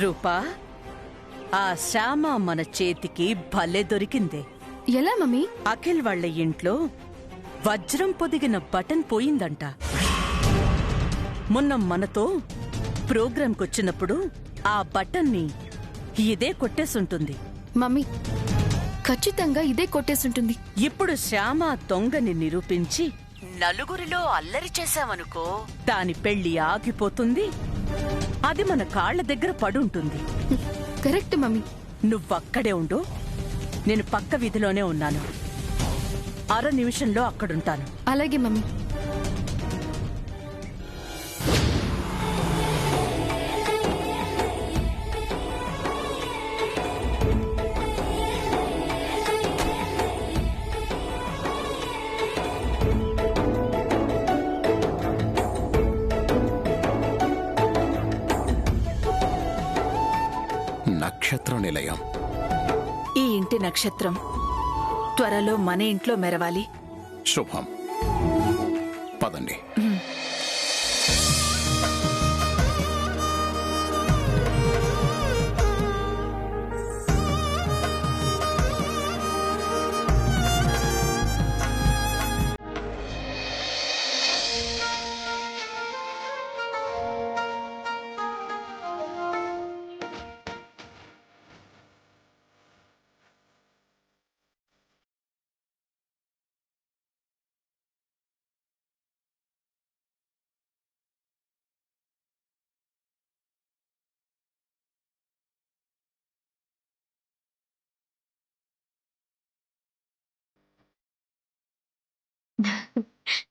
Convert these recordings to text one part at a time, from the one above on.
రూపా, ఆ శ్యామ మన చేతికి భలే దొరికిందే. ఎలా మమ్మీ? అఖిల్ వాళ్ళ ఇంట్లో వజ్రం పొదిగిన బటన్ పోయిందంట. మొన్న మనతో ప్రోగ్రాంకొచ్చినప్పుడు ఆ బటన్ని ఇదే కొట్టేసుంటుంది. మమ్మీ, ఖచ్చితంగా ఇదే కొట్టేసుంటుంది. ఇప్పుడు శ్యామ దొంగని నిరూపించి నలుగురిలో అల్లరి చేశామనుకో, దాని పెళ్లి ఆగిపోతుంది. అది మన కాళ్ల దగ్గర పడుంటుంది. Correct mummy. నువ్వక్కడే ఉండు, నేను పక్క వీధిలోనే ఉన్నాను. 1/2 నిమిషంలో అక్కడుంటాను. అలాగే మమ్మీ. నక్షత్ర నిలయం. ఈ ఇంటి నక్షత్రం త్వరలో మన ఇంట్లో మెరవాలి. శుభం. పదండి.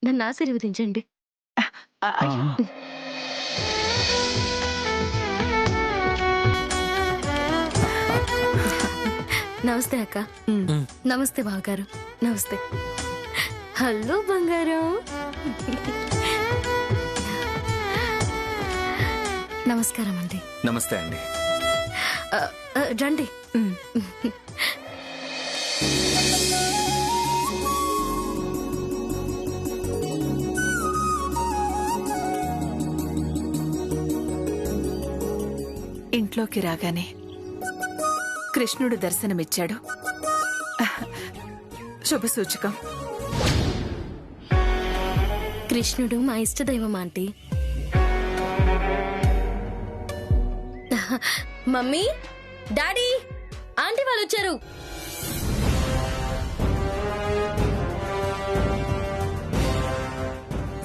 నన్ను ఆశీర్వదించండి. నమస్తే అక్క. నమస్తే బావగారు. నమస్తే. హలో బంగారం. నమస్కారం అండి. నమస్తే అండి. రండి. ఇంట్లోకి రాగానే కృష్ణుడు దర్శనమిచ్చాడు. శుభసూచకం. కృష్ణుడు మా ఇష్టదైవం ఆంటీ. మమ్మీ, డాడీ, ఆంటీ వాళ్ళు వచ్చారు.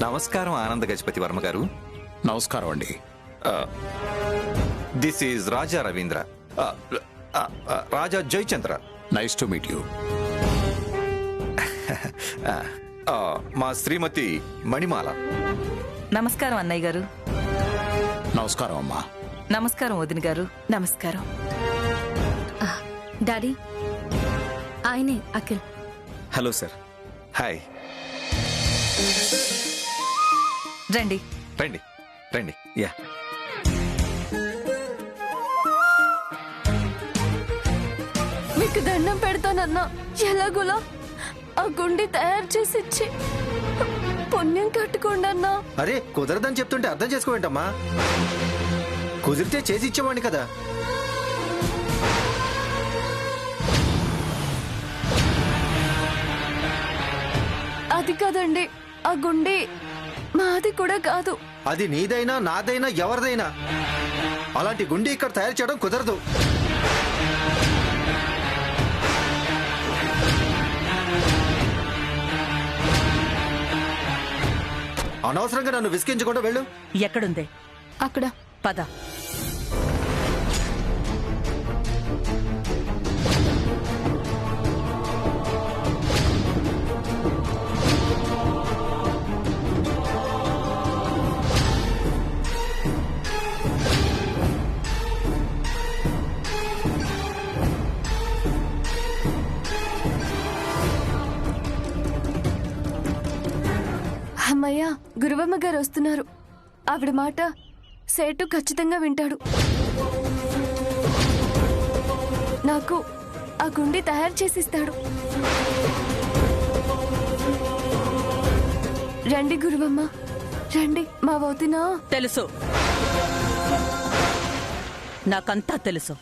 నమస్కారం ఆనంద గజపతి వర్మ గారు. నమస్కారం అండి. This is Raja Ravindra, Raja Jayachandra. Nice to meet you. మా శ్రీమతి మణిమాల. నమస్కారం అన్నయ్య గారు. నమస్కారం అమ్మా. నమస్కారం వదిన గారు. నమస్కారం. డాడీ, ఆయనే అఖిల్. Hello sir. హాయ్. రండి రండి రండి. యా. మీకు దండం పెడతానన్నా, ఎలాగోలా ఆ గుండి తయారు చేసి ఇచ్చి పుణ్యం కట్టుకోండి అన్నా. అరే, కుదరదని చెప్తుంటే అర్థం చేసుకోవేంటమ్మా? కుదిరితే చేసి ఇచ్చేవాడిని కదా. అది కాదండి, ఆ గుండి మాది కూడా కాదు. అది నీదైనా నాదైనా ఎవరిదైనా అలాంటి గుండి ఇక్కడ తయారు చేయడం కుదరదు. అనవసరంగా నన్ను విసిగించకుండా వెళ్ళు. ఎక్కడుంది? అక్కడ. పద. అమ్మయ్య, గురువమ్మ గారు వస్తున్నారు. ఆవిడ మాట సేటు ఖచ్చితంగా వింటాడు. నాకు ఆ గుండి తయారు చేసిస్తాడు. రండి గురువమ్మ, రండి. మా వదిన తెలుసు. నాకంతా తెలుసు.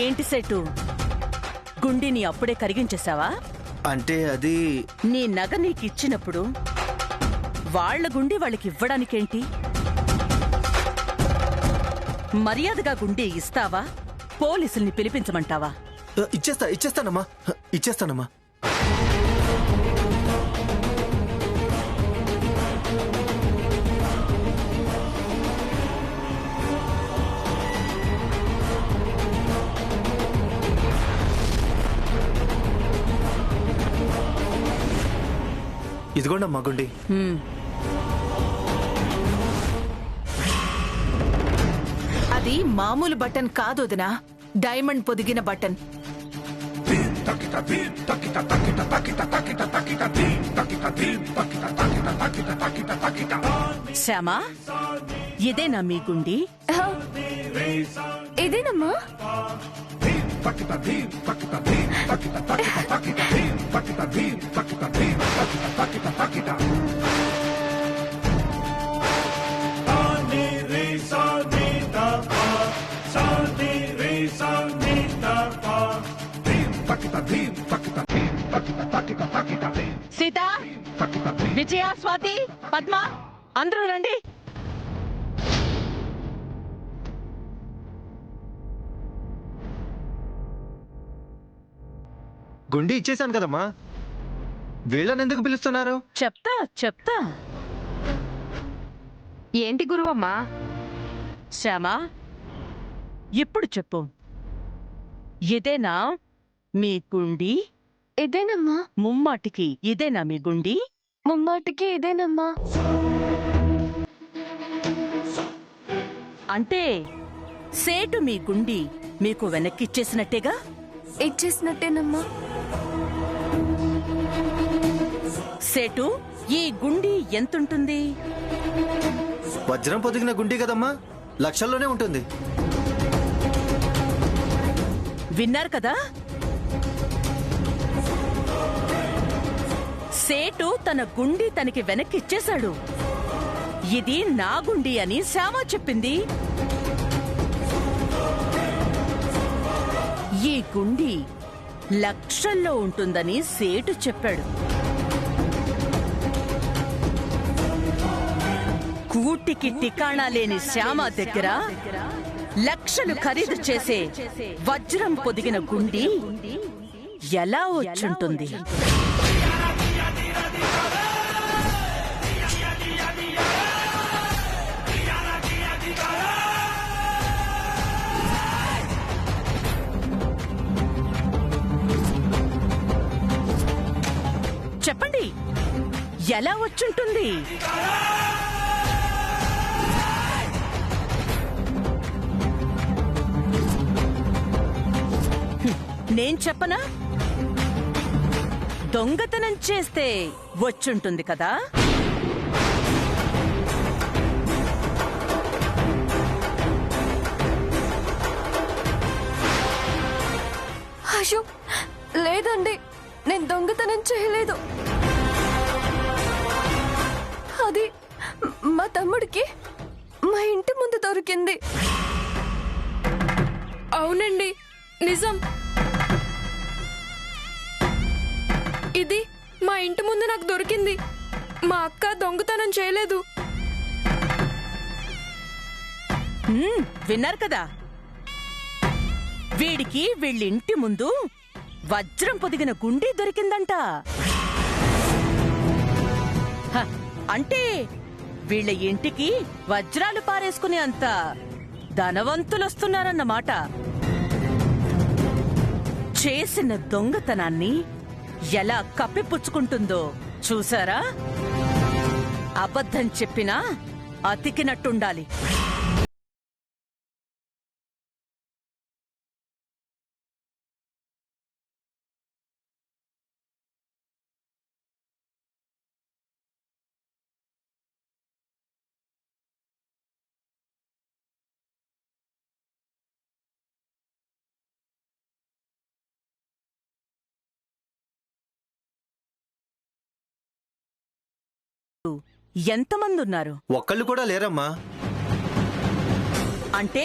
ఏంటి సెటు, గుండీని అప్పుడే కరిగించేశావా? అంటే అది నీ నగ నీకిచ్చినప్పుడు వాళ్ల గుండీ వాళ్ళకి ఇవ్వడానికేంటి? మర్యాదగా గుండీ ఇస్తావా, పోలీసుల్ని పిలిపించమంటావా? ఇచ్చేస్తానమ్మా. ఇదిగోండమ్మా గుండి. అది మామూలు బటన్ కాదు వదినా, డైమండ్ పొదిగిన బటన్. శ్యామా, ఇదేనా మీ గుండీ? ఇదేనమ్మా. సీత, విజయ, స్వాతి, పద్మ, అందరూ రండి. గుండి ఇచ్చేసాను కదమ్మా, వీళ్ళని ఎందుకు పిలుస్తున్నారు? చెప్తా. ఏంటి గురువమ్మా? శ్యామా, ఇప్పుడు చెప్పు, ఇదేనా మీ గుండీ? ఇదేనమ్మా. ముమ్మాటికి ఇదేనా మీ గుండీ? ముమ్మాటికి ఇదేనమ్మా. అంటే సేటు మీ గుండీ మీకు వెనక్కిచ్చేసినట్టేగా? ఇచ్చేసినట్టేనమ్మా. సేటు, ఈ గుండీ ఎంతుంటుంది? వజ్రం పొదిగిన గుండి కదమ్మా, లక్షల్లోనే ఉంటుంది. విన్నారు కదా, సేటు తన గుండీ తనకి వెనక్కిచ్చేశాడు. ఇది నా గుండీ అని శ్యామ చెప్పింది. ఈ గుండీ లక్షల్లో ఉంటుందని సేటు చెప్పాడు. కూటికి టికాణా లేని శ్యామ దగ్గర లక్షలు ఖరీదు చేసే వజ్రం పొదిగిన గుండీ ఎలా వచ్చుంటుంది? చెప్పండి, ఎలా వచ్చుంటుంది? నేను చెప్పనా? దొంగతనం చేస్తే వచ్చుంటుంది కదా. అయ్యో లేదండి, నేను దొంగతనం చేయలేదు. అది మా తమ్ముడికి మా ఇంటి ముందు దొరికింది. అవునండి, నిజం. ఇది మా ఇంటి ముందు నాకు దొరికింది. మా అక్క దొంగతనం చేయలేదు. విన్నారు కదా, వీడికి వీళ్ళింటి ముందు వజ్రం పొదిగిన గుండీ దొరికిందంట. అంటే వీళ్ళ ఇంటికి వజ్రాలు పారేసుకునే అంత ధనవంతులొస్తున్నారన్నమాట. చేసిన దొంగతనాన్ని ఎలా కప్పిపుచ్చుకుంటుందో చూసారా? అబద్ధం చెప్పినా అతికినట్టుండాలి. ఎంతమంది ఉన్నారు? ఒక్కళ్ళు కూడా లేరమ్మా. అంటే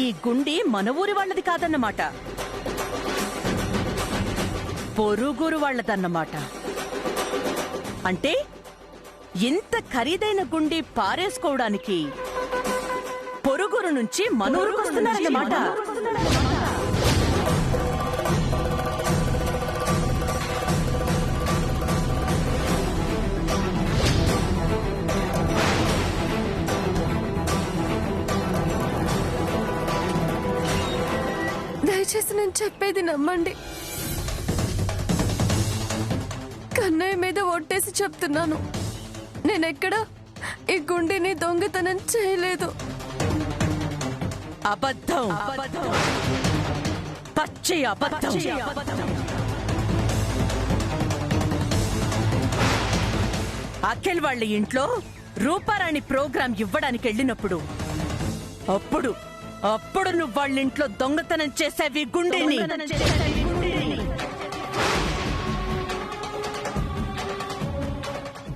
ఈ గుండి మన ఊరి వాళ్ళది కాదన్నమాట, పొరుగురు వాళ్ళదన్నమాట. అంటే ఇంత ఖరీదైన గుండి పారేసుకోవడానికి పొరుగురు నుంచి మనూరుకు వస్తున్నారన్నమాట. దయచేసి నేను చెప్పేది నమ్మండి. కన్నయ్య మీద ఒట్టేసి చెప్తున్నాను, నేనెక్కడ ఈ గుండెని దొంగతనం చేయలేదు. అబద్ధం, పచ్చి అబద్ధం. అఖిల్ వాళ్ళ ఇంట్లో రూపారాణి ప్రోగ్రాం ఇవ్వడానికి వెళ్ళినప్పుడు అప్పుడు నువ్వు వాళ్ళ ఇంట్లో దొంగతనం చేసేవి గుండెని.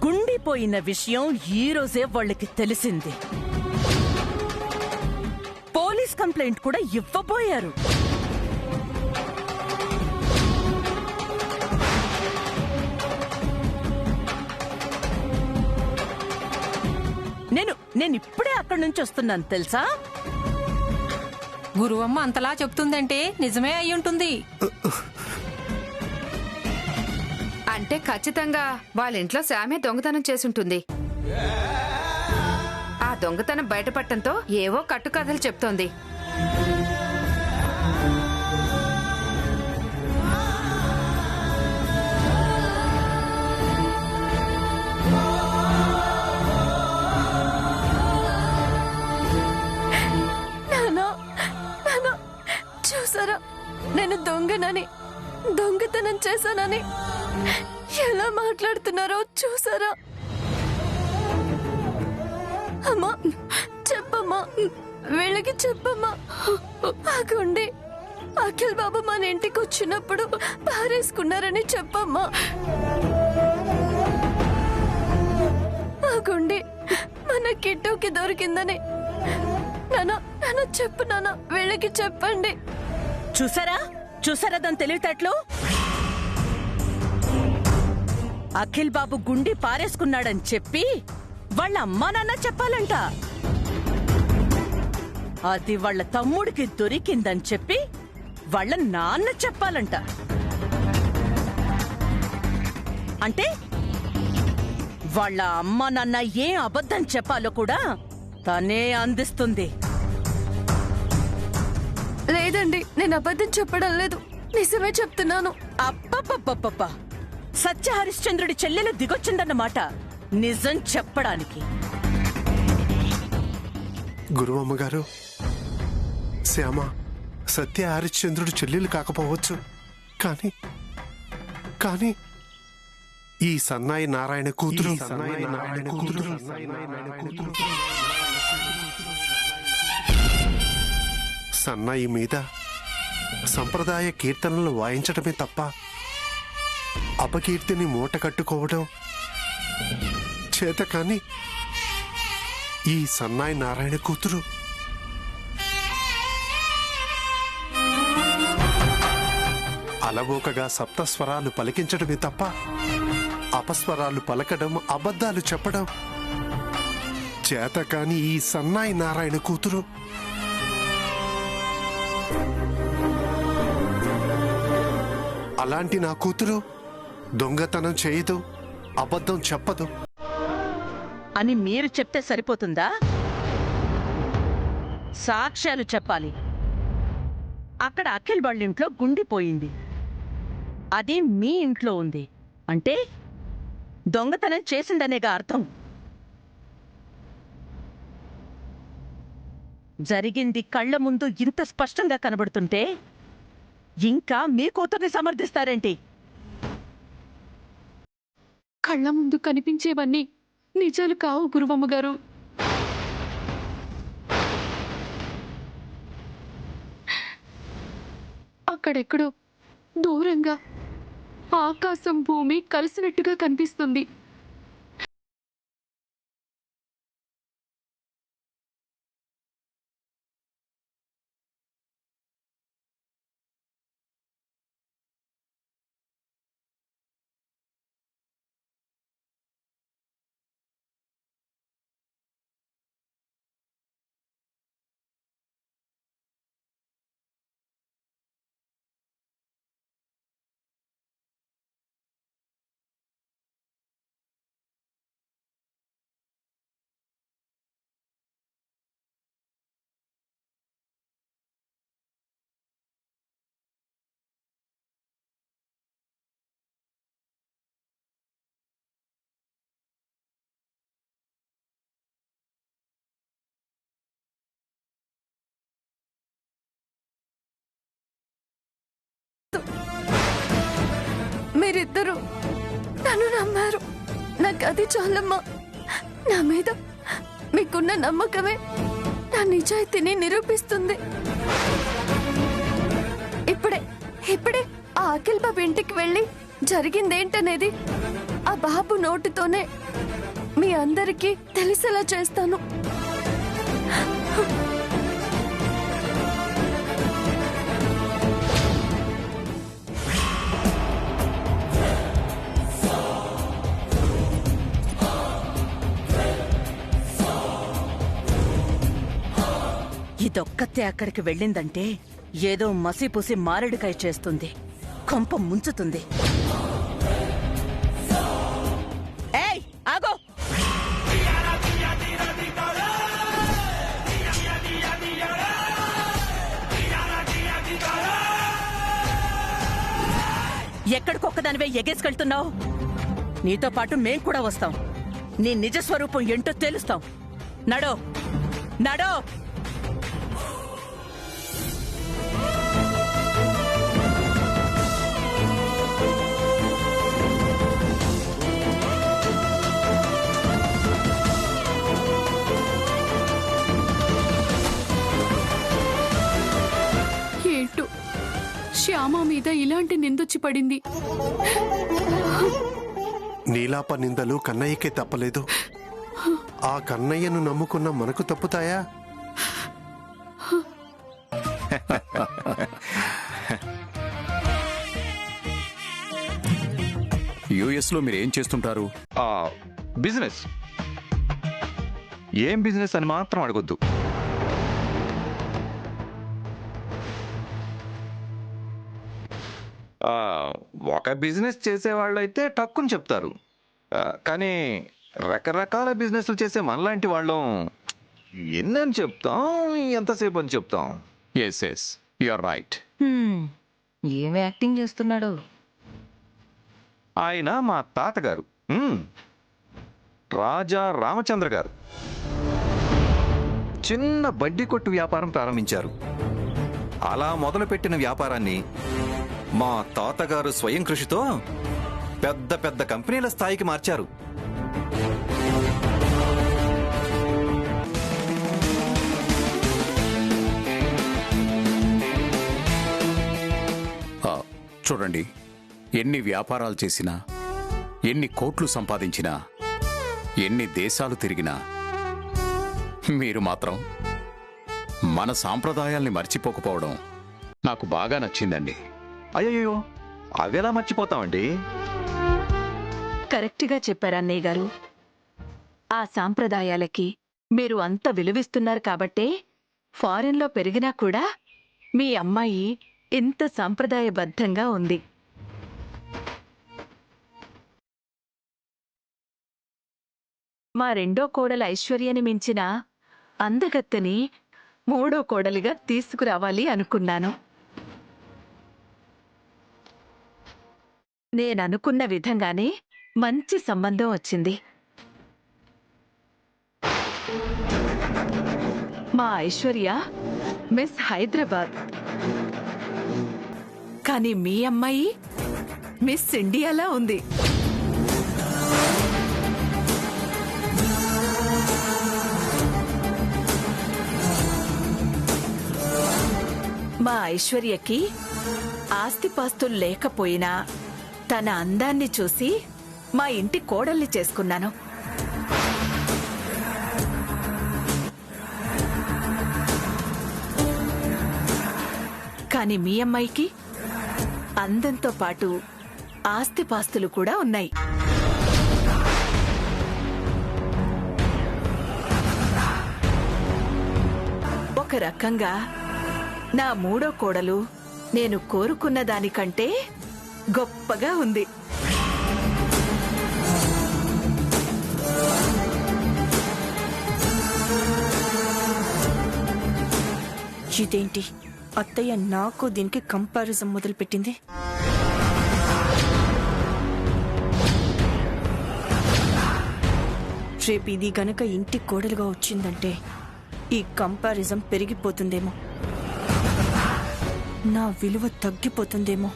గుండిపోయిన విషయం ఈ రోజే వాళ్ళకి తెలిసింది. పోలీస్ కంప్లైంట్ కూడా ఇవ్వబోయారు. నేను ఇప్పుడే అక్కడి నుంచి వస్తున్నాను తెలుసా. గురువమ్మ అంతలా చెప్తుందంటే నిజమే అయ్యుంటుంది. అంటే ఖచ్చితంగా వాళ్ళ ఇంట్లో శామే దొంగతనం చేసుంటుంది. ఆ దొంగతనం బయటపడటంతో ఏవో కట్టుకథలు చెప్తోంది. చూసారా, నేను దొంగతనం చేశానని ఎలా మాట్లాడుతున్నారో చూసారా? అమ్మా చెప్పమ్మా, వీళ్ళకి చెప్పమ్మా. ఆ గుండి అఖిల్ బాబు మన ఇంటికి వచ్చినప్పుడు పారేసుకున్నారని చెప్పమ్మా. ఆ గుండి మన కిట్టుకి దొరికిందని నాన్న చెప్పు నాన్న, వీళ్ళకి చెప్పండి. చూసారా దాని తెలివితేటలు? అఖిల్ బాబు గుండి పారేసుకున్నాడని చెప్పి వాళ్ళ అమ్మా నాన్న చెప్పాలంట. అది వాళ్ళ తమ్ముడికి దొరికిందని చెప్పి వాళ్ళ నాన్న చెప్పాలంట. అంటే వాళ్ళ అమ్మా నాన్న ఏం అబద్ధం చెప్పాలో కూడా తనే అందిస్తుంది. లేదండి, నేను అబద్ధం చెప్పడం లేదు, నిజమే చెప్తున్నాను. అబ్బబ్బబ్బబ్బ, సత్య హరిశ్చంద్రుడి చెల్లెలు దిగొచ్చిందన్నమాట నిజం చెప్పడానికి. గురువమ్మ గారు, శ్యామ సత్య హరిశ్చంద్రుడు చెల్లెలు కాకపోవచ్చు, కానీ ఈ సన్నాయి నారాయణ కూతురు. సన్నాయి మీద సంప్రదాయ కీర్తనలు వాయించడమే తప్ప అపకీర్తిని మూట కట్టుకోవడం చేత కాని ఈ సన్నాయి నారాయణ కూతురు అలవోకగా సప్తస్వరాలు పలికించడమే తప్ప అపస్వరాలు పలకడం, అబద్ధాలు చెప్పడం చేత కాని ఈ సన్నాయి నారాయణ కూతురు అలాంటి నా కూతురు దొంగతనం చేయదు, అబద్ధం చెప్పదు అని మీరు చెప్తే సరిపోతుందా? సాక్ష్యాలు చెప్పాలి. అక్కడ అఖిల్ వాళ్ళ ఇంట్లో గుండిపోయింది, అది మీ ఇంట్లో ఉంది అంటే దొంగతనం చేసిందనేగా అర్థం. జరిగింది కళ్ళ ముందు ఇంత స్పష్టంగా కనబడుతుంటే ఇంకా మీ కూతుర్ని సమర్థిస్తారేంటి? కళ్ళ ముందు కనిపించేవన్నీ నిజాలు కావు గురువమ్మ గారు. అక్కడెక్కడో దూరంగా ఆకాశం భూమి కలిసినట్టుగా కనిపిస్తుంది. మీరిద్దరూ నన్ను నమ్మారు. నాకు అది చాలమ్మా. నా మీద మీకున్న నమ్మకమే నా నిజాయితీని నిరూపిస్తుంది. ఇప్పుడే ఆ అఖిల్ బాబు ఇంటికి వెళ్ళి జరిగిందేంటనేది ఆ బాబు నోటితోనే మీ అందరికీ తెలిసేలా చేస్తాను. ఇదొక్కతే అక్కడికి వెళ్ళిందంటే ఏదో మసిపూసి మారేడుకాయ చేస్తుంది, కొంప ముంచుతుంది. ఏయ్ ఆగో! ఎక్కడికొక్కదానివే ఎగేసుకెళ్తున్నావు? నీతో పాటు మేం కూడా వస్తాం. నీ నిజస్వరూపం ఏంటో తెలుస్తాం. నడో నడో! ఏంటో శ్యామ మీద ఇలాంటి నిందొచ్చి పడింది. నీలాప నిందలు కన్నయ్యకే తప్పలేదు. ఆ కన్నయ్యను నమ్ముకున్న మనకు తప్పుతాయా? యుఎస్ లో మీరు ఏం చేస్తుంటారు? బిజినెస్. ఏం బిజినెస్ అని మాత్రం అడగొద్దు. ఒక బిజినెస్ చేసేవాళ్ళైతే టక్కుని చెప్తారు, కానీ రకరకాల బిజినెస్లు చేసే మనలాంటి వాళ్ళం ఎన్నని చెప్తాం, ఎంతసేపు అని చెప్తాం. Yes yes, you are right. ఏం యాక్టింగ్ చేస్తున్నాడు? ఆయన మా తాతగారు, రాజా రామచంద్ర గారు, చిన్న బడ్డీ కొట్టు వ్యాపారం ప్రారంభించారు. అలా మొదలుపెట్టిన వ్యాపారాన్ని మా తాతగారు స్వయం కృషితో పెద్ద పెద్ద కంపెనీల స్థాయికి మార్చారు. చూడండి, ఎన్ని వ్యాపారాలు చేసినా, ఎన్ని కోట్లు సంపాదించినా, ఎన్ని దేశాలు తిరిగినా మీరు మాత్రం మన సాంప్రదాయాల్ని మర్చిపోకపోవడం నాకు బాగా నచ్చిందండి. అయ్యయ్యో, అవేలా మర్చిపోతామండి? కరెక్ట్గా చెప్పారు అన్నయ్య గారు. ఆ సాంప్రదాయాలకి మీరు అంత విలువిస్తున్నారు కాబట్టే ఫారెన్లో పెరిగినా కూడా మీ అమ్మాయి ఇంత సాంప్రదాయబద్ధంగా ఉంది. మా రెండో కోడలు ఐశ్వర్యని మించిన అందగత్తెని మూడో కోడలిగా తీసుకురావాలి అనుకున్నాను. నేననుకున్న విధంగానే మంచి సంబంధం వచ్చింది. మా ఐశ్వర్య మిస్ హైదరాబాద్. కానీ మీ అమ్మాయి మిస్ ఇండియాలా ఉంది. మా ఐశ్వర్యకి ఆస్తిపాస్తులు లేకపోయినా తన అందాన్ని చూసి మా ఇంటి కోడల్ని చేసుకున్నాను. కానీ మీ అమ్మాయికి అందంతో పాటు ఆస్తిపాస్తులు కూడా ఉన్నాయి. ఒక రకంగా నా మూడో కోడలు నేను కోరుకున్న దానికంటే గొప్పగా ఉంది. ఇదేంటి అత్తయ్య నాకు దీనికి కంపారిజన్ మొదలుపెట్టింది? రేపు ఇది గనక ఇంటి కోడలుగా వచ్చిందంటే ఈ కంపారిజన్ పెరిగిపోతుందేమో, నా విలువ తగ్గిపోతుందేమో.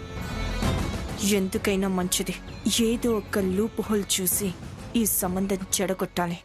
ఎందుకైనా మంచిది ఏదో ఒక లూప్ హోల్ చూసి ఈ సంబంధం చెడగొట్టాలి.